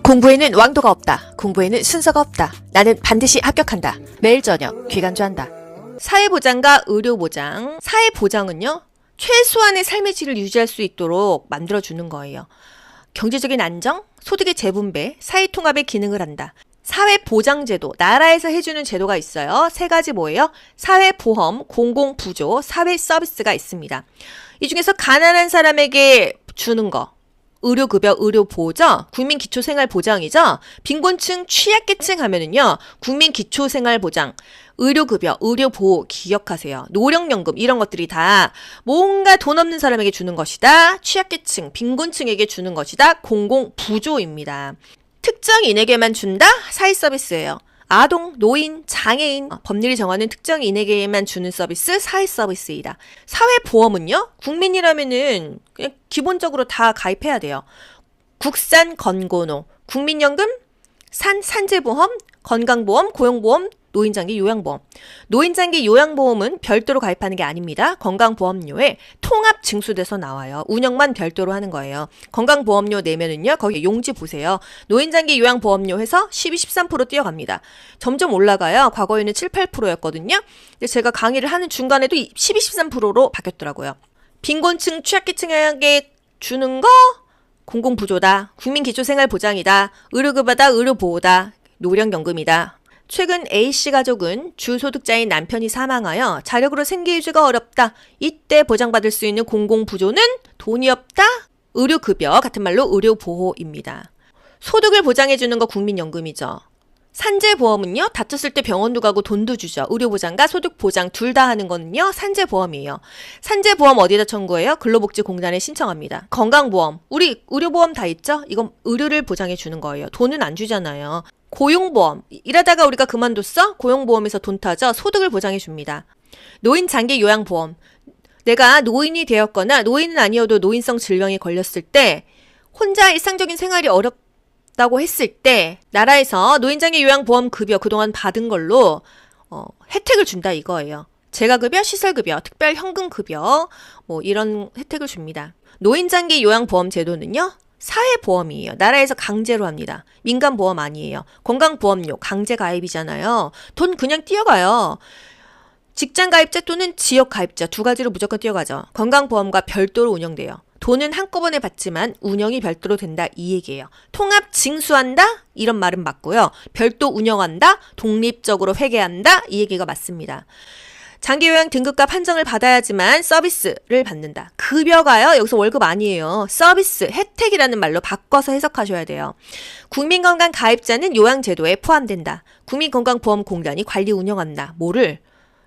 공부에는 왕도가 없다. 공부에는 순서가 없다. 나는 반드시 합격한다. 매일 저녁 귀간주한다. 사회보장과 의료보장. 사회보장은요, 최소한의 삶의 질을 유지할 수 있도록 만들어주는 거예요. 경제적인 안정, 소득의 재분배, 사회통합의 기능을 한다. 사회보장제도, 나라에서 해주는 제도가 있어요. 세 가지 뭐예요? 사회보험, 공공부조, 사회서비스가 있습니다. 이 중에서 가난한 사람에게 주는 거, 의료급여, 의료보호죠. 국민기초생활보장이죠. 빈곤층, 취약계층 하면은요, 국민기초생활보장, 의료급여, 의료보호 기억하세요. 노령연금 이런 것들이 다 뭔가 돈 없는 사람에게 주는 것이다. 취약계층, 빈곤층에게 주는 것이다. 공공부조입니다. 특정인에게만 준다? 사회서비스예요. 아동, 노인, 장애인, 법률이 정하는 특정인에게만 주는 서비스, 사회서비스이다. 사회보험은요, 국민이라면은 그냥 기본적으로 다 가입해야 돼요. 국산 건고노, 국민연금, 산재보험, 건강보험, 고용보험, 노인장기 요양보험. 노인장기 요양보험은 별도로 가입하는 게 아닙니다. 건강보험료에 통합 징수돼서 나와요. 운영만 별도로 하는 거예요. 건강보험료 내면은요, 거기 용지 보세요. 노인장기 요양보험료 해서 12, 13% 뛰어갑니다. 점점 올라가요. 과거에는 7, 8%였거든요. 근데 제가 강의를 하는 중간에도 12, 13%로 바뀌었더라고요. 빈곤층, 취약계층에게 주는 거 공공부조다. 국민기초생활보장이다. 의료급여다. 의료보호다. 노령연금이다. 최근 A씨 가족은 주소득자인 남편이 사망하여 자력으로 생계유지가 어렵다. 이때 보장받을 수 있는 공공부조는 돈이 없다. 의료급여, 같은 말로 의료보호입니다. 소득을 보장해주는 거 국민연금이죠. 산재보험은요, 다쳤을 때 병원도 가고 돈도 주죠. 의료보장과 소득보장 둘 다 하는 거는요, 산재보험이에요. 산재보험 어디다 청구해요? 근로복지공단에 신청합니다. 건강보험, 우리 의료보험 다 있죠? 이건 의료를 보장해 주는 거예요. 돈은 안 주잖아요. 고용보험, 일하다가 우리가 그만뒀어? 고용보험에서 돈 타죠? 소득을 보장해 줍니다. 노인장기요양보험, 내가 노인이 되었거나 노인은 아니어도 노인성 질병에 걸렸을 때 혼자 일상적인 생활이 어렵다고 했을 때 나라에서 노인장기요양보험 급여 그동안 받은 걸로 혜택을 준다 이거예요. 재가급여, 시설급여, 특별현금급여 뭐 이런 혜택을 줍니다. 노인장기요양보험 제도는요, 사회보험이에요. 나라에서 강제로 합니다. 민간보험 아니에요. 건강보험료 강제 가입이잖아요. 돈 그냥 뛰어가요. 직장가입자 또는 지역가입자 두 가지로 무조건 뛰어가죠. 건강보험과 별도로 운영돼요. 돈은 한꺼번에 받지만 운영이 별도로 된다 이 얘기예요. 통합 징수한다? 이런 말은 맞고요. 별도 운영한다? 독립적으로 회계한다? 이 얘기가 맞습니다. 장기요양 등급과 판정을 받아야지만 서비스를 받는다. 급여가요, 여기서 월급 아니에요. 서비스, 혜택이라는 말로 바꿔서 해석하셔야 돼요. 국민건강 가입자는 요양제도에 포함된다. 국민건강보험공단이 관리 운영한다. 뭐를?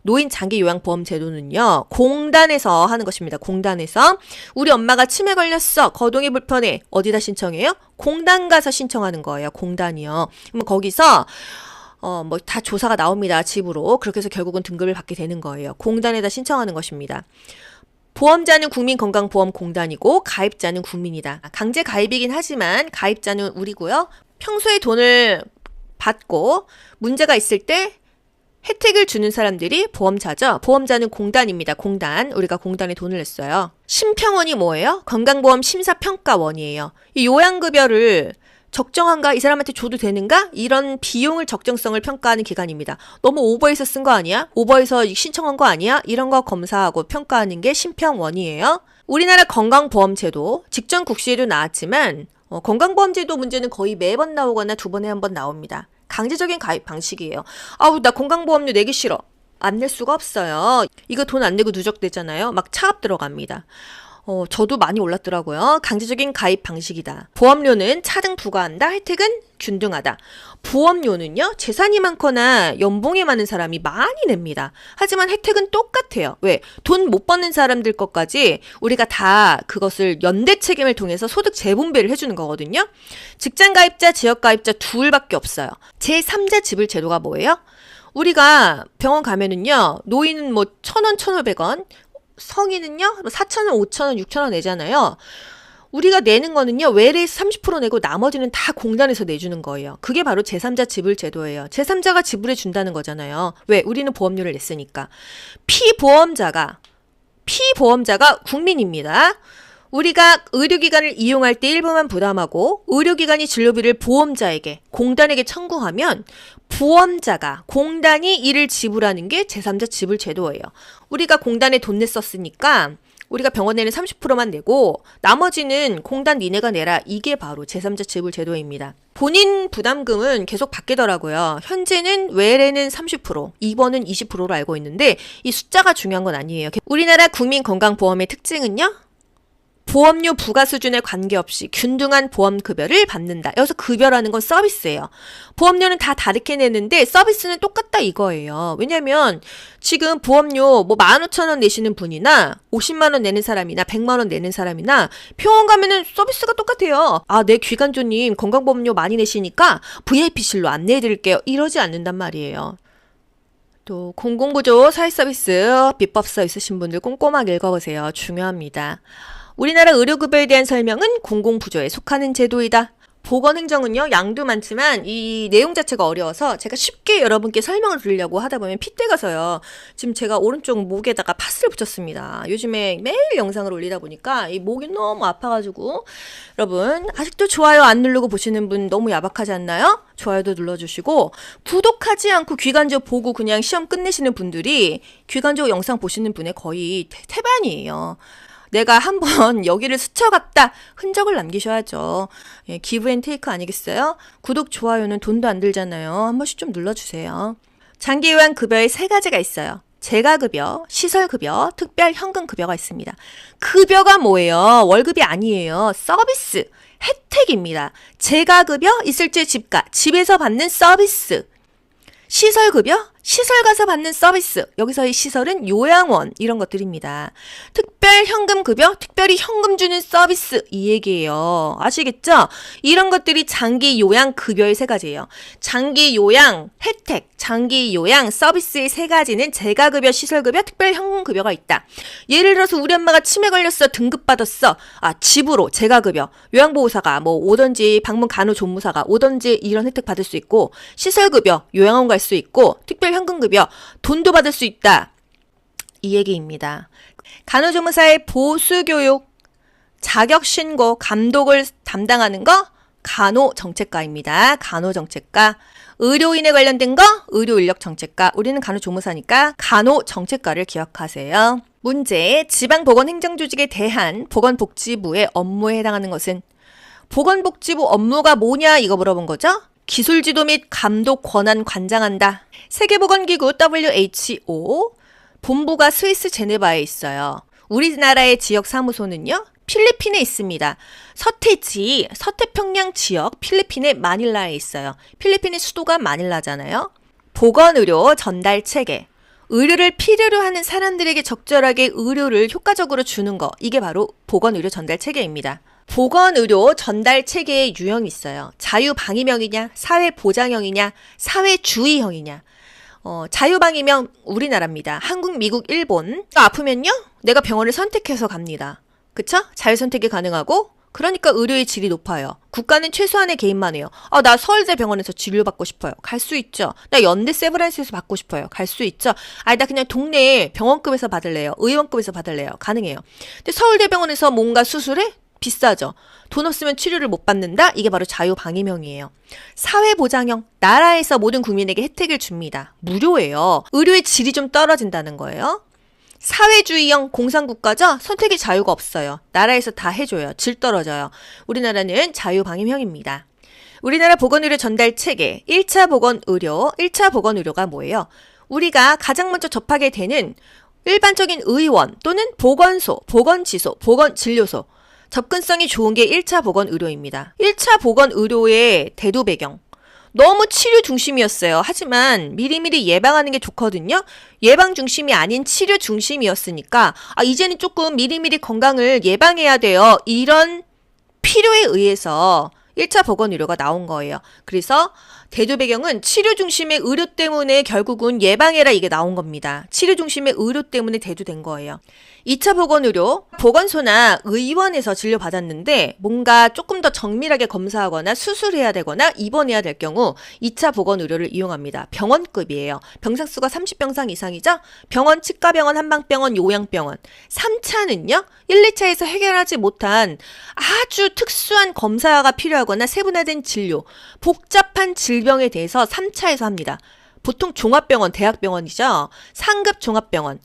노인장기요양보험 제도는요, 공단에서 하는 것입니다. 공단에서. 우리 엄마가 치매 걸렸어. 거동이 불편해. 어디다 신청해요? 공단 가서 신청하는 거예요. 공단이요. 그럼 거기서 뭐 다 조사가 나옵니다. 집으로. 그렇게 해서 결국은 등급을 받게 되는 거예요. 공단에다 신청하는 것입니다. 보험자는 국민건강보험공단이고 가입자는 국민이다. 강제 가입이긴 하지만 가입자는 우리고요. 평소에 돈을 받고 문제가 있을 때 혜택을 주는 사람들이 보험자죠. 보험자는 공단입니다. 공단. 우리가 공단에 돈을 냈어요. 심평원이 뭐예요? 건강보험 심사평가원이에요. 이 요양급여를 적정한가? 이 사람한테 줘도 되는가? 이런 비용을 적정성을 평가하는 기관입니다. 너무 오버해서 쓴 거 아니야? 오버해서 신청한 거 아니야? 이런 거 검사하고 평가하는 게 심평원이에요. 우리나라 건강보험제도, 직전 국시에도 나왔지만 건강보험제도 문제는 거의 매번 나오거나 두 번에 한 번 나옵니다. 강제적인 가입 방식이에요. 아우, 나 건강보험료 내기 싫어. 안 낼 수가 없어요. 이거 돈 안 내고 누적되잖아요. 막 차압 들어갑니다. 저도 많이 올랐더라고요. 강제적인 가입 방식이다. 보험료는 차등 부과한다. 혜택은 균등하다. 보험료는요, 재산이 많거나 연봉이 많은 사람이 많이 냅니다. 하지만 혜택은 똑같아요. 왜? 돈 못 버는 사람들 것까지 우리가 다 그것을 연대 책임을 통해서 소득 재분배를 해주는 거거든요. 직장 가입자, 지역 가입자 둘밖에 없어요. 제3자 지불 제도가 뭐예요? 우리가 병원 가면은요, 노인은 뭐 1,000원, 1,500원, 성인은요, 4,000원, 5,000원, 6,000원 내잖아요. 우리가 내는 거는요, 외래에서 30% 내고 나머지는 다 공단에서 내주는 거예요. 그게 바로 제3자 지불 제도예요. 제3자가 지불해 준다는 거잖아요. 왜? 우리는 보험료를 냈으니까. 피보험자가 국민입니다. 우리가 의료기관을 이용할 때 일부만 부담하고 의료기관이 진료비를 보험자에게, 공단에게 청구하면 보험자가, 공단이 이를 지불하는 게 제3자 지불 제도예요. 우리가 공단에 돈 냈었으니까 우리가 병원에는 30%만 내고 나머지는 공단 니네가 내라. 이게 바로 제3자 지불 제도입니다. 본인 부담금은 계속 바뀌더라고요. 현재는 외래는 30%, 입원은 20%로 알고 있는데 이 숫자가 중요한 건 아니에요. 우리나라 국민건강보험의 특징은요. 보험료 부과 수준에 관계없이 균등한 보험급여를 받는다. 여기서 급여라는 건 서비스예요. 보험료는 다 다르게 내는데 서비스는 똑같다 이거예요. 왜냐면 지금 보험료 뭐 15,000원 내시는 분이나 50만 원 내는 사람이나 100만 원 내는 사람이나 병원 가면은 서비스가 똑같아요. 아, 네 귀간조님 건강보험료 많이 내시니까 VIP실로 안내해드릴게요. 이러지 않는단 말이에요. 또 공공구조 사회서비스 비법서 있으신 분들 꼼꼼하게 읽어보세요. 중요합니다. 우리나라 의료급여에 대한 설명은 공공부조에 속하는 제도이다. 보건행정은요, 양도 많지만 이 내용 자체가 어려워서 제가 쉽게 여러분께 설명을 드리려고 하다 보면 핏대 가서요. 지금 제가 오른쪽 목에다가 파스를 붙였습니다. 요즘에 매일 영상을 올리다 보니까 이 목이 너무 아파가지고 여러분 아직도 좋아요 안 누르고 보시는 분 너무 야박하지 않나요? 좋아요도 눌러주시고 구독하지 않고 귀간조 보고 그냥 시험 끝내시는 분들이 귀간조 영상 보시는 분의 거의 태반이에요. 내가 한번 여기를 스쳐갔다 흔적을 남기셔야죠. 예, 기브 앤 테이크 아니겠어요? 구독, 좋아요는 돈도 안 들잖아요. 한 번씩 좀 눌러주세요. 장기요양급여에 3가지가 있어요. 재가급여, 시설급여, 특별현금급여가 있습니다. 급여가 뭐예요? 월급이 아니에요. 서비스, 혜택입니다. 재가급여, 있을 때 집가, 집에서 받는 서비스. 시설급여? 시설 가서 받는 서비스. 여기서의 시설은 요양원 이런 것들입니다. 특별현금급여? 특별히 현금 주는 서비스 이 얘기예요. 아시겠죠? 이런 것들이 장기요양급여의 3가지예요. 장기요양 혜택, 장기요양 서비스의 3가지는 재가급여, 시설급여, 특별현금급여가 있다. 예를 들어서 우리 엄마가 치매 걸렸어. 등급받았어. 집으로 재가급여. 요양보호사가 뭐 오든지 방문 간호조무사가 오든지 이런 혜택 받을 수 있고 시설급여, 요양원 갈 수 있고 특별현금급여, 돈도 받을 수 있다. 이 얘기입니다. 간호조무사의 보수교육, 자격신고, 감독을 담당하는 거 간호정책과입니다. 간호정책과. 의료인에 관련된 거 의료인력정책과. 우리는 간호조무사니까 간호정책과를 기억하세요. 문제, 지방보건행정조직에 대한 보건복지부의 업무에 해당하는 것은 보건복지부 업무가 뭐냐 이거 물어본 거죠? 기술지도 및 감독 권한 관장한다. 세계보건기구 WHO 본부가 스위스 제네바에 있어요. 우리나라의 지역 사무소는요. 필리핀에 있습니다. 서태평양 지역 필리핀의 마닐라에 있어요. 필리핀의 수도가 마닐라잖아요. 보건의료 전달 체계. 의료를 필요로 하는 사람들에게 적절하게 의료를 효과적으로 주는 거. 이게 바로 보건의료 전달 체계입니다. 보건의료 전달 체계의 유형이 있어요. 자유방위형이냐, 사회보장형이냐, 사회주의형이냐. 자유방위형 우리나라입니다. 한국, 미국, 일본. 아프면요, 내가 병원을 선택해서 갑니다. 그쵸? 자유선택이 가능하고, 그러니까 의료의 질이 높아요. 국가는 최소한의 개입만 해요. 나 서울대 병원에서 진료받고 싶어요. 갈 수 있죠. 나 연대 세브란스에서 받고 싶어요. 갈 수 있죠. 나 그냥 동네 병원급에서 받을래요. 의원급에서 받을래요. 가능해요. 근데 서울대 병원에서 뭔가 수술해? 비싸죠. 돈 없으면 치료를 못 받는다? 이게 바로 자유방위형이에요. 사회보장형, 나라에서 모든 국민에게 혜택을 줍니다. 무료예요. 의료의 질이 좀 떨어진다는 거예요. 사회주의형 공산국가죠? 선택의 자유가 없어요. 나라에서 다 해줘요. 질 떨어져요. 우리나라는 자유방위형입니다. 우리나라 보건의료 전달 체계, 1차 보건의료가 뭐예요? 우리가 가장 먼저 접하게 되는 일반적인 의원 또는 보건소, 보건지소, 보건진료소, 접근성이 좋은 게 1차 보건의료입니다. 1차 보건의료의 대도 배경. 너무 치료 중심이었어요. 하지만 미리미리 예방하는 게 좋거든요. 예방 중심이 아닌 치료 중심이었으니까 이제는 조금 미리미리 건강을 예방해야 돼요. 이런 필요에 의해서 1차 보건의료가 나온 거예요. 그래서 대두 배경은 치료 중심의 의료 때문에 결국은 예방해라 이게 나온 겁니다. 치료 중심의 의료 때문에 대두된 거예요. 2차 보건의료, 보건소나 의원에서 진료받았는데 뭔가 조금 더 정밀하게 검사하거나 수술해야 되거나 입원해야 될 경우 2차 보건의료를 이용합니다. 병원급이에요. 병상수가 30병상 이상이죠? 병원, 치과병원, 한방병원, 요양병원. 3차는요? 1, 2차에서 해결하지 못한 아주 특수한 검사가 필요하거나 세분화된 진료, 복잡한 질병에 대해서 3차에서 합니다. 보통 종합병원, 대학병원이죠? 상급 종합병원.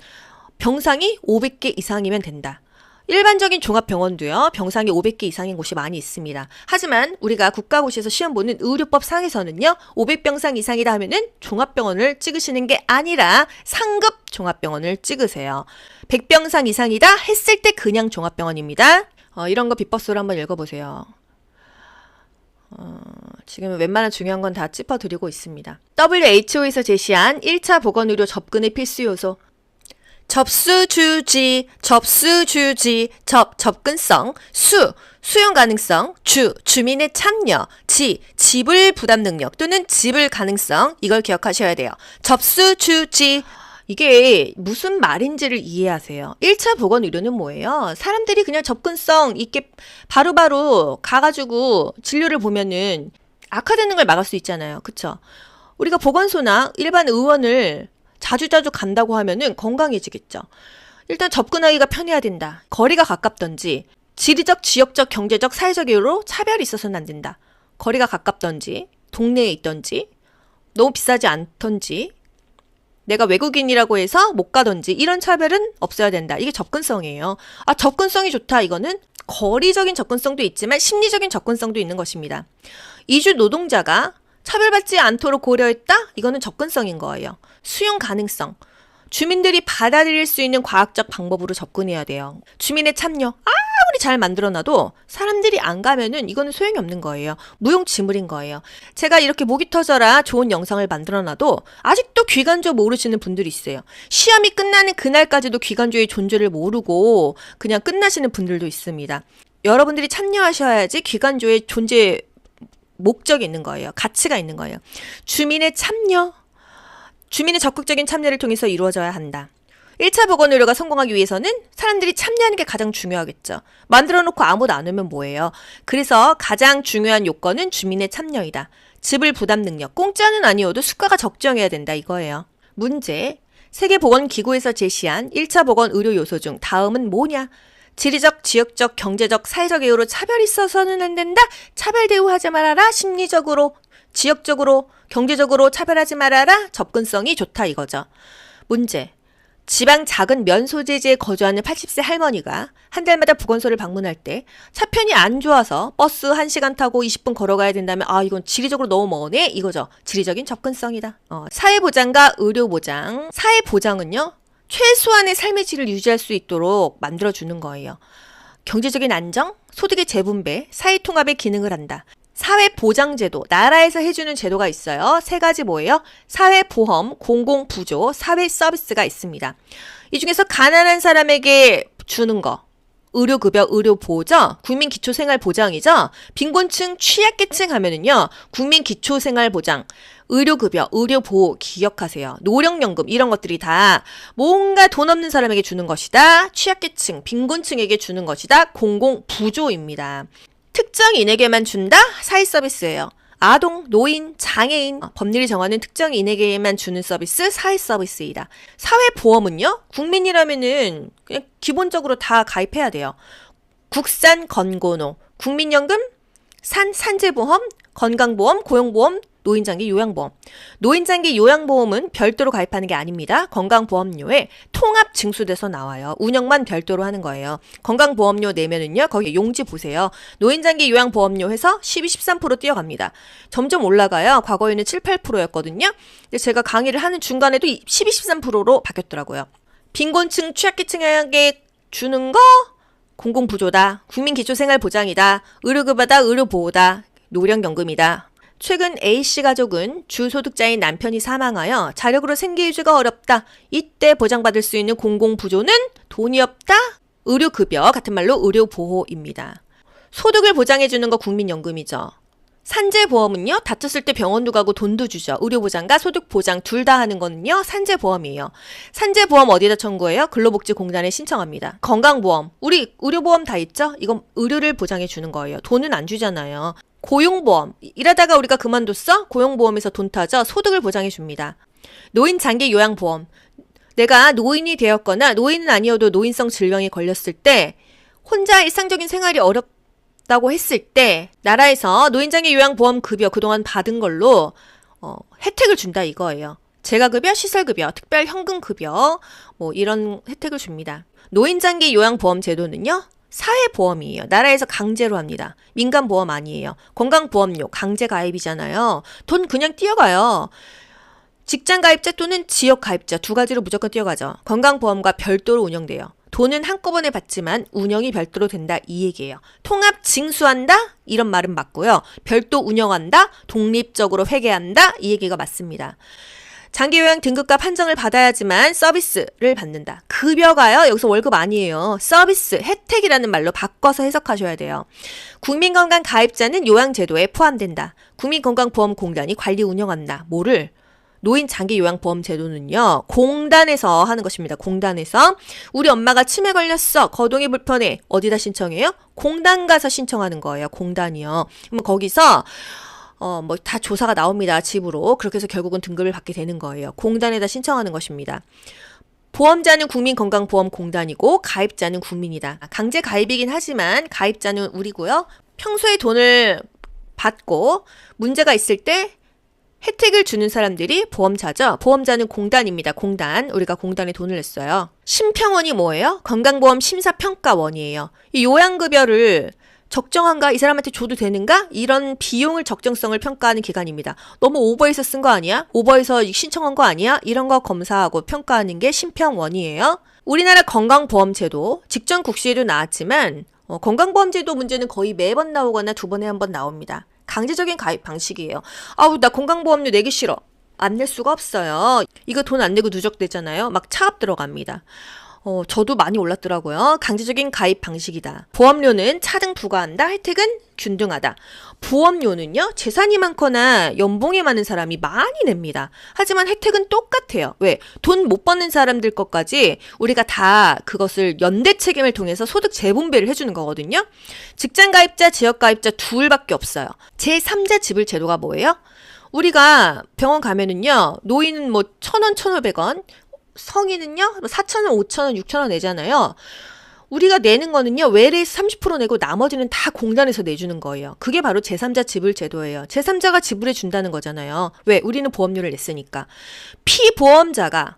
병상이 500개 이상이면 된다. 일반적인 종합병원도요. 병상이 500개 이상인 곳이 많이 있습니다. 하지만 우리가 국가고시에서 시험 보는 의료법 상에서는요. 500병상 이상이다 하면은 종합병원을 찍으시는 게 아니라 상급 종합병원을 찍으세요. 100병상 이상이다 했을 때 그냥 종합병원입니다. 이런 거 비법서를 한번 읽어보세요. 지금 웬만한 중요한 건 다 짚어드리고 있습니다. WHO에서 제시한 1차 보건의료 접근의 필수 요소. 접수주지, 접근성, 수용 가능성, 주민의 참여, 지불 부담 능력 또는 지불 가능성, 이걸 기억하셔야 돼요. 접수주지, 이게 무슨 말인지를 이해하세요. 1차 보건의료는 뭐예요? 사람들이 그냥 접근성 있게 바로바로 가가지고 진료를 보면은 악화되는 걸 막을 수 있잖아요. 그쵸? 우리가 보건소나 일반 의원을 자주자주 간다고 하면은 건강해지겠죠. 일단 접근하기가 편해야 된다. 거리가 가깝던지, 지리적, 지역적, 경제적, 사회적 이유로 차별이 있어서는 안 된다. 거리가 가깝던지, 동네에 있던지, 너무 비싸지 않던지, 내가 외국인이라고 해서 못 가던지 이런 차별은 없어야 된다. 이게 접근성이에요. 접근성이 좋다. 이거는 거리적인 접근성도 있지만 심리적인 접근성도 있는 것입니다. 이주 노동자가 차별받지 않도록 고려했다? 이거는 접근성인 거예요. 수용 가능성. 주민들이 받아들일 수 있는 과학적 방법으로 접근해야 돼요. 주민의 참여. 아무리 잘 만들어놔도 사람들이 안 가면은 이거는 소용이 없는 거예요. 무용지물인 거예요. 제가 이렇게 목이 터져라 좋은 영상을 만들어놔도 아직도 귀간조 모르시는 분들이 있어요. 시험이 끝나는 그날까지도 귀간조의 존재를 모르고 그냥 끝나시는 분들도 있습니다. 여러분들이 참여하셔야지 귀간조의 존재 목적이 있는 거예요. 가치가 있는 거예요. 주민의 참여, 주민의 적극적인 참여를 통해서 이루어져야 한다. 1차 보건의료가 성공하기 위해서는 사람들이 참여하는 게 가장 중요하겠죠. 만들어 놓고 아무도 안 오면 뭐예요? 그래서 가장 중요한 요건은 주민의 참여이다. 지불 부담 능력, 공짜는 아니어도 수가가 적정해야 된다 이거예요. 문제, 세계보건기구에서 제시한 1차 보건의료 요소 중 다음은 뭐냐? 지리적, 지역적, 경제적, 사회적 이유로 차별이 있어서는 안 된다. 차별 대우하지 말아라. 심리적으로, 지역적으로, 경제적으로 차별하지 말아라. 접근성이 좋다 이거죠. 문제. 지방 작은 면 소재지에 거주하는 80세 할머니가 한 달마다 보건소를 방문할 때 차편이 안 좋아서 버스 1시간 타고 20분 걸어가야 된다면 이건 지리적으로 너무 머네 이거죠. 지리적인 접근성이다. 사회보장과 의료보장. 사회보장은요. 최소한의 삶의 질을 유지할 수 있도록 만들어주는 거예요. 경제적인 안정, 소득의 재분배, 사회통합의 기능을 한다. 사회보장제도, 나라에서 해주는 제도가 있어요. 3가지 뭐예요? 사회보험, 공공부조, 사회서비스가 있습니다. 이 중에서 가난한 사람에게 주는 거, 의료급여, 의료보호죠? 국민기초생활보장이죠? 빈곤층, 취약계층 하면은요, 국민기초생활보장, 의료급여, 의료보호 기억하세요. 노령연금 이런 것들이 다 뭔가 돈 없는 사람에게 주는 것이다. 취약계층, 빈곤층에게 주는 것이다. 공공부조입니다. 특정인에게만 준다? 사회서비스예요. 아동, 노인, 장애인, 법률이 정하는 특정인에게만 주는 서비스, 사회서비스이다. 사회보험은요? 국민이라면은 그냥 기본적으로 다 가입해야 돼요. 국산 건고노, 국민연금, 산재보험, 건강보험, 고용보험, 노인장기 요양보험. 노인장기 요양보험은 별도로 가입하는 게 아닙니다. 건강보험료에 통합 징수돼서 나와요. 운영만 별도로 하는 거예요. 건강보험료 내면은요. 거기 용지 보세요. 노인장기 요양보험료 해서 12, 13% 뛰어갑니다. 점점 올라가요. 과거에는 7, 8%였거든요. 근데 제가 강의를 하는 중간에도 12, 13%로 바뀌었더라고요. 빈곤층, 취약계층에게 주는 거 공공부조다. 국민기초생활보장이다. 의료급여다. 의료보호다. 노령연금이다. 최근 A씨 가족은 주소득자인 남편이 사망하여 자력으로 생계유지가 어렵다. 이때 보장받을 수 있는 공공부조는 돈이 없다. 의료급여, 같은 말로 의료보호입니다. 소득을 보장해주는 거 국민연금이죠. 산재보험은요, 다쳤을 때 병원도 가고 돈도 주죠. 의료보장과 소득보장 둘 다 하는 거는요, 산재보험이에요. 산재보험 어디다 청구해요? 근로복지공단에 신청합니다. 건강보험, 우리 의료보험 다 있죠? 이건 의료를 보장해 주는 거예요. 돈은 안 주잖아요. 고용보험, 일하다가 우리가 그만뒀어? 고용보험에서 돈 타죠? 소득을 보장해 줍니다. 노인장기요양보험, 내가 노인이 되었거나 노인은 아니어도 노인성 질병에 걸렸을 때 혼자 일상적인 생활이 어렵다고 했을 때 나라에서 노인장기 요양보험 급여 그동안 받은 걸로 혜택을 준다 이거예요. 재가급여, 시설급여, 특별 현금급여 뭐 이런 혜택을 줍니다. 노인장기 요양보험 제도는요. 사회보험이에요. 나라에서 강제로 합니다. 민간보험 아니에요. 건강보험료 강제 가입이잖아요. 돈 그냥 뛰어가요. 직장가입자 또는 지역가입자 두 가지로 무조건 뛰어가죠. 건강보험과 별도로 운영돼요. 돈은 한꺼번에 받지만 운영이 별도로 된다 이 얘기예요. 통합 징수한다? 이런 말은 맞고요. 별도 운영한다? 독립적으로 회계한다? 이 얘기가 맞습니다. 장기요양 등급과 판정을 받아야지만 서비스를 받는다. 급여가요. 여기서 월급 아니에요. 서비스, 혜택이라는 말로 바꿔서 해석하셔야 돼요. 국민건강 가입자는 요양제도에 포함된다. 국민건강보험공단이 관리 운영한다. 뭐를? 노인장기요양보험 제도는요. 공단에서 하는 것입니다. 공단에서 우리 엄마가 치매 걸렸어. 거동이 불편해. 어디다 신청해요? 공단 가서 신청하는 거예요. 공단이요. 그럼 거기서 뭐 다 조사가 나옵니다. 집으로. 그렇게 해서 결국은 등급을 받게 되는 거예요. 공단에다 신청하는 것입니다. 보험자는 국민건강보험공단이고 가입자는 국민이다. 강제 가입이긴 하지만 가입자는 우리고요. 평소에 돈을 받고 문제가 있을 때 혜택을 주는 사람들이 보험자죠. 보험자는 공단입니다. 공단. 우리가 공단에 돈을 냈어요. 심평원이 뭐예요? 건강보험 심사평가원이에요. 이 요양급여를 적정한가? 이 사람한테 줘도 되는가? 이런 비용을 적정성을 평가하는 기관입니다. 너무 오버해서 쓴 거 아니야? 오버해서 신청한 거 아니야? 이런 거 검사하고 평가하는 게 심평원이에요. 우리나라 건강보험제도 직전 국시에도 나왔지만 건강보험제도 문제는 거의 매번 나오거나 두 번에 한 번 나옵니다. 강제적인 가입 방식이에요. 아우 나 건강보험료 내기 싫어. 안 낼 수가 없어요. 이거 돈 안 내고 누적되잖아요. 막 차압 들어갑니다. 저도 많이 올랐더라고요. 강제적인 가입 방식이다. 보험료는 차등 부과한다. 혜택은 균등하다. 보험료는요. 재산이 많거나 연봉이 많은 사람이 많이 냅니다. 하지만 혜택은 똑같아요. 왜? 돈 못 버는 사람들 것까지 우리가 다 그것을 연대 책임을 통해서 소득 재분배를 해주는 거거든요. 직장가입자, 지역가입자 둘밖에 없어요. 제3자 지불 제도가 뭐예요? 우리가 병원 가면은요. 노인은 뭐 1,000원, 1,500원, 성인은요 4,000원, 5,000원, 6,000원 내잖아요. 우리가 내는 거는요 외래에서 30% 내고 나머지는 다 공단에서 내주는 거예요. 그게 바로 제3자 지불 제도예요. 제3자가 지불해 준다는 거잖아요. 왜? 우리는 보험료를 냈으니까. 피보험자가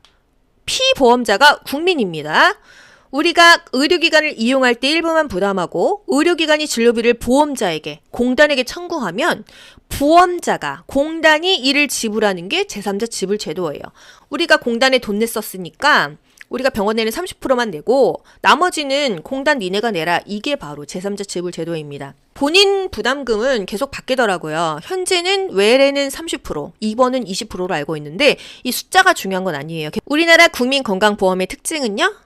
국민입니다. 우리가 의료기관을 이용할 때 일부만 부담하고 의료기관이 진료비를 보험자에게, 공단에게 청구하면 보험자가, 공단이 이를 지불하는 게 제3자 지불 제도예요. 우리가 공단에 돈 냈었으니까 우리가 병원에는 30%만 내고 나머지는 공단 니네가 내라. 이게 바로 제3자 지불 제도입니다. 본인 부담금은 계속 바뀌더라고요. 현재는 외래는 30%, 입원은 20%로 알고 있는데 이 숫자가 중요한 건 아니에요. 우리나라 국민건강보험의 특징은요.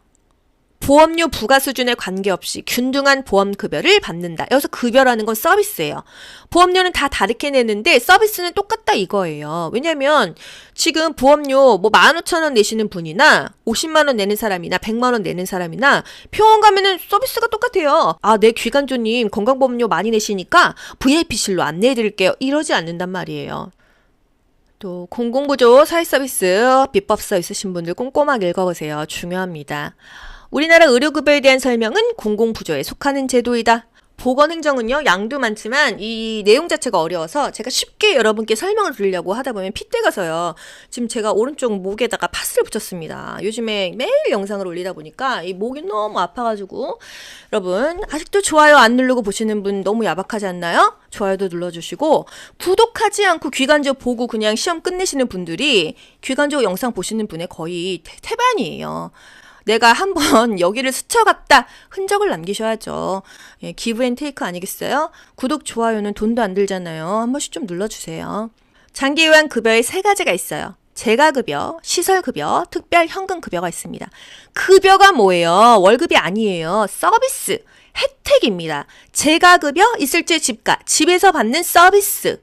보험료 부과 수준에 관계없이 균등한 보험급여를 받는다. 여기서 급여라는 건 서비스예요. 보험료는 다 다르게 내는데 서비스는 똑같다 이거예요. 왜냐면 지금 보험료 뭐 15,000원 내시는 분이나 50만 원 내는 사람이나 100만 원 내는 사람이나 병원 가면은 서비스가 똑같아요. 아, 네 귀간조님 건강보험료 많이 내시니까 VIP실로 안내해드릴게요. 이러지 않는단 말이에요. 또 공공부조 사회서비스 비법서 있으신 분들 꼼꼼하게 읽어보세요. 중요합니다. 우리나라 의료급여에 대한 설명은 공공부조에 속하는 제도이다. 보건행정은요 양도 많지만 이 내용 자체가 어려워서 제가 쉽게 여러분께 설명을 드리려고 하다 보면 핏대 가서요. 지금 제가 오른쪽 목에다가 파스를 붙였습니다. 요즘에 매일 영상을 올리다 보니까 이 목이 너무 아파가지고 여러분 아직도 좋아요 안 누르고 보시는 분 너무 야박하지 않나요? 좋아요도 눌러주시고 구독하지 않고 귀간조 보고 그냥 시험 끝내시는 분들이 귀간조 영상 보시는 분의 거의 태반이에요. 내가 한번 여기를 스쳐갔다 흔적을 남기셔야죠. 예, 기브 앤 테이크 아니겠어요? 구독, 좋아요는 돈도 안 들잖아요. 한 번씩 좀 눌러주세요. 장기요양 급여에 세 가지가 있어요. 재가급여, 시설급여, 특별 현금급여가 있습니다. 급여가 뭐예요? 월급이 아니에요. 서비스, 혜택입니다. 재가급여 있을 때 집가, 집에서 받는 서비스.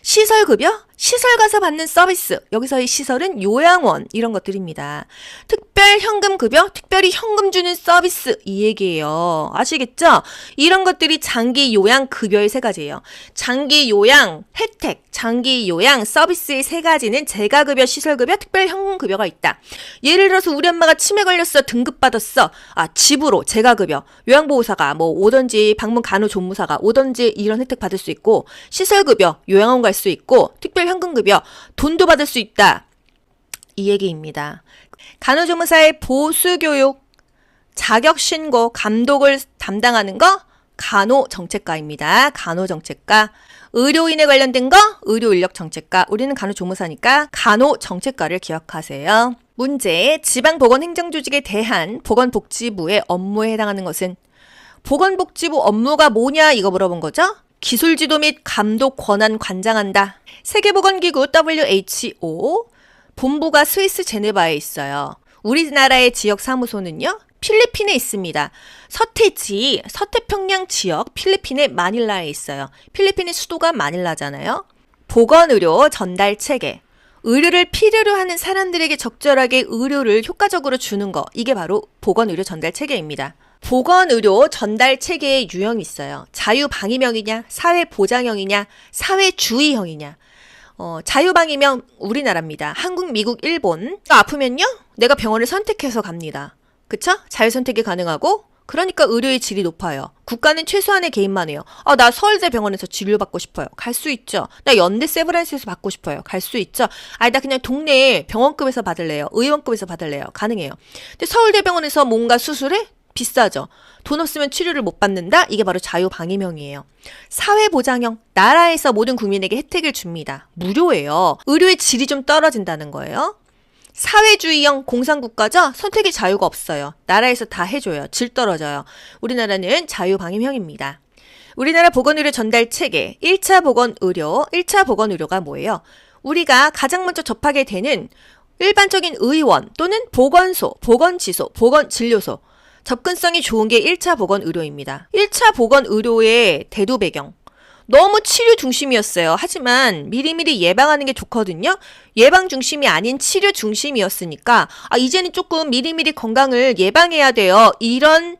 시설급여, 시설 가서 받는 서비스. 여기서의 시설은 요양원 이런 것들입니다. 특별현금급여, 특별히 현금 주는 서비스 이 얘기예요. 아시겠죠? 이런 것들이 장기 요양 급여의 세 가지예요. 장기 요양 혜택, 장기 요양 서비스의 세 가지는 재가급여, 시설급여, 특별현금급여가 있다. 예를 들어서 우리 엄마가 치매 걸렸어, 등급받았어. 집으로 재가급여, 요양보호사가 뭐 오던지 방문 간호조무사가 오던지 이런 혜택 받을 수 있고, 시설급여, 요양원 갈 수 있고, 특별현금급여, 돈도 받을 수 있다. 이 얘기입니다. 간호조무사의 보수교육, 자격신고, 감독을 담당하는 거 간호정책과입니다. 간호정책과. 의료인에 관련된 거 의료인력정책과. 우리는 간호조무사니까 간호정책과를 기억하세요. 문제, 지방보건행정조직에 대한 보건복지부의 업무에 해당하는 것은 보건복지부 업무가 뭐냐 이거 물어본 거죠? 기술지도 및 감독 권한 관장한다. 세계보건기구 WHO 본부가 스위스 제네바에 있어요. 우리나라의 지역 사무소는요, 필리핀에 있습니다. 서태지, 서태평양 지역 필리핀의 마닐라에 있어요. 필리핀의 수도가 마닐라잖아요. 보건의료 전달 체계. 의료를 필요로 하는 사람들에게 적절하게 의료를 효과적으로 주는 거. 이게 바로 보건의료 전달 체계입니다. 보건의료 전달 체계의 유형이 있어요. 자유방위형이냐, 사회보장형이냐, 사회주의형이냐. 자유방위형 우리나라입니다. 한국, 미국, 일본. 아프면요, 내가 병원을 선택해서 갑니다. 그쵸? 자유선택이 가능하고, 그러니까 의료의 질이 높아요. 국가는 최소한의 개입만 해요. 나 서울대 병원에서 진료받고 싶어요. 갈 수 있죠. 나 연대 세브란스에서 받고 싶어요. 갈 수 있죠. 나 그냥 동네 병원급에서 받을래요. 의원급에서 받을래요. 가능해요. 근데 서울대 병원에서 뭔가 수술해? 비싸죠. 돈 없으면 치료를 못 받는다? 이게 바로 자유방위형이에요. 사회보장형, 나라에서 모든 국민에게 혜택을 줍니다. 무료예요. 의료의 질이 좀 떨어진다는 거예요. 사회주의형 공산국가죠? 선택의 자유가 없어요. 나라에서 다 해줘요. 질 떨어져요. 우리나라는 자유방위형입니다. 우리나라 보건의료 전달 체계, 1차 보건의료, 1차 보건의료가 뭐예요? 우리가 가장 먼저 접하게 되는 일반적인 의원 또는 보건소, 보건지소, 보건진료소, 접근성이 좋은 게 1차 보건의료입니다. 1차 보건의료의 대두 배경. 너무 치료 중심이었어요. 하지만 미리미리 예방하는 게 좋거든요. 예방 중심이 아닌 치료 중심이었으니까 이제는 조금 미리미리 건강을 예방해야 돼요. 이런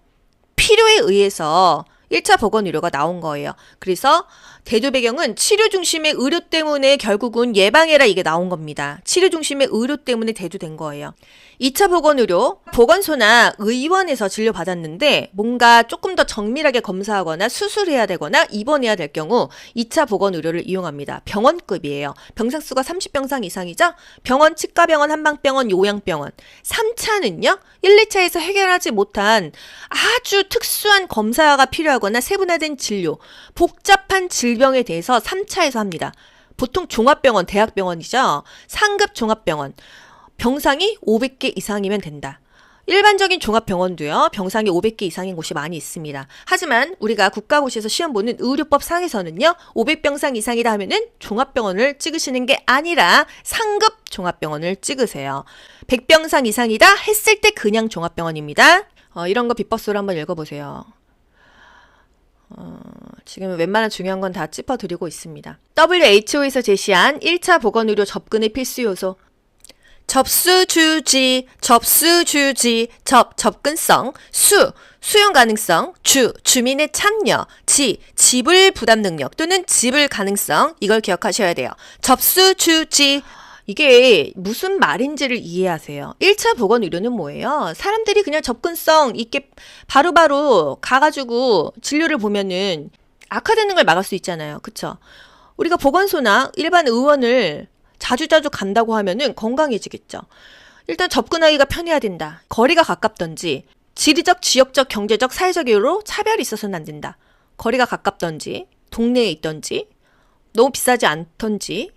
필요에 의해서 1차 보건의료가 나온 거예요. 그래서 대두 배경은 치료 중심의 의료 때문에 결국은 예방해라 이게 나온 겁니다. 치료 중심의 의료 때문에 대두된 거예요. 2차 보건의료, 보건소나 의원에서 진료받았는데 뭔가 조금 더 정밀하게 검사하거나 수술해야 되거나 입원해야 될 경우 2차 보건의료를 이용합니다. 병원급이에요. 병상수가 30병상 이상이죠? 병원, 치과병원, 한방병원, 요양병원. 3차는요, 1, 2차에서 해결하지 못한 아주 특수한 검사가 필요하거나 세분화된 진료, 복잡한 질병에 대해서 3차에서 합니다. 보통 종합병원, 대학병원이죠? 상급 종합병원. 병상이 500개 이상이면 된다. 일반적인 종합병원도요, 병상이 500개 이상인 곳이 많이 있습니다. 하지만 우리가 국가고시에서 시험 보는 의료법 상에서는요, 500병상 이상이다 하면은 종합병원을 찍으시는 게 아니라 상급 종합병원을 찍으세요. 100병상 이상이다 했을 때 그냥 종합병원입니다. 이런 거 비법서를 한번 읽어보세요. 지금 웬만한 중요한 건 다 짚어드리고 있습니다. WHO에서 제시한 1차 보건의료 접근의 필수 요소. 접수주지, 접근성, 수용 가능성, 주민의 참여, 지불 부담 능력 또는 지불 가능성, 이걸 기억하셔야 돼요. 접수주지, 이게 무슨 말인지를 이해하세요. 1차 보건의료는 뭐예요? 사람들이 그냥 접근성 있게 바로바로 가가지고 진료를 보면은 악화되는 걸 막을 수 있잖아요. 그쵸? 우리가 보건소나 일반 의원을 자주자주 간다고 하면은 건강해지겠죠. 일단 접근하기가 편해야 된다. 거리가 가깝던지, 지리적, 지역적, 경제적, 사회적 이유로 차별이 있어서는 안 된다. 거리가 가깝던지, 동네에 있던지, 너무 비싸지 않던지,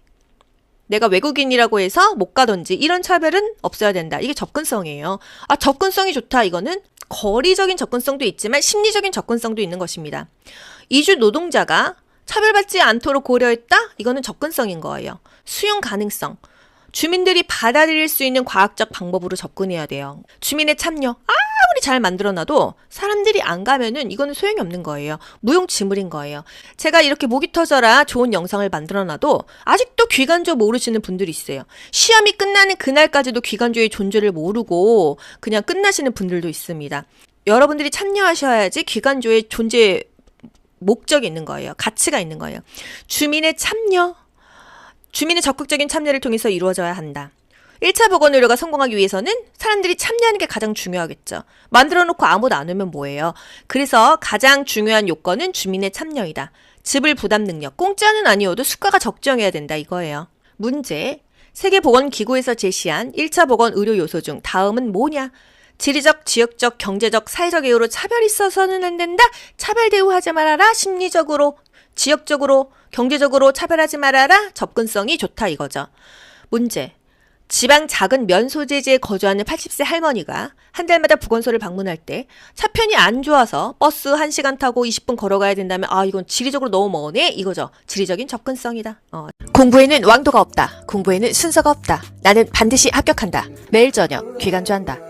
내가 외국인이라고 해서 못 가던지, 이런 차별은 없어야 된다. 이게 접근성이에요. 접근성이 좋다. 이거는 거리적인 접근성도 있지만 심리적인 접근성도 있는 것입니다. 이주 노동자가 차별받지 않도록 고려했다? 이거는 접근성인 거예요. 수용 가능성. 주민들이 받아들일 수 있는 과학적 방법으로 접근해야 돼요. 주민의 참여. 아무리 잘 만들어놔도 사람들이 안 가면은 이거는 소용이 없는 거예요. 무용지물인 거예요. 제가 이렇게 목이 터져라 좋은 영상을 만들어놔도 아직도 귀간조 모르시는 분들이 있어요. 시험이 끝나는 그날까지도 귀간조의 존재를 모르고 그냥 끝나시는 분들도 있습니다. 여러분들이 참여하셔야지 귀간조의 존재 목적이 있는 거예요. 가치가 있는 거예요. 주민의 참여, 주민의 적극적인 참여를 통해서 이루어져야 한다. 1차 보건의료가 성공하기 위해서는 사람들이 참여하는 게 가장 중요하겠죠. 만들어 놓고 아무도 안 오면 뭐예요? 그래서 가장 중요한 요건은 주민의 참여이다. 지불 부담 능력, 공짜는 아니어도 수가가 적정해야 된다 이거예요. 문제, 세계보건기구에서 제시한 1차 보건 의료 요소 중 다음은 뭐냐? 지리적, 지역적, 경제적, 사회적 이유로 차별이 있어서는 안 된다. 차별 대우하지 말아라. 심리적으로, 지역적으로, 경제적으로 차별하지 말아라. 접근성이 좋다 이거죠. 문제. 지방 작은 면 소재지에 거주하는 80세 할머니가 한 달마다 보건소를 방문할 때 차편이 안 좋아서 버스 1시간 타고 20분 걸어가야 된다면 아 이건 지리적으로 너무 머네 이거죠. 지리적인 접근성이다. 공부에는 왕도가 없다. 공부에는 순서가 없다. 나는 반드시 합격한다. 매일 저녁 귀간조한다.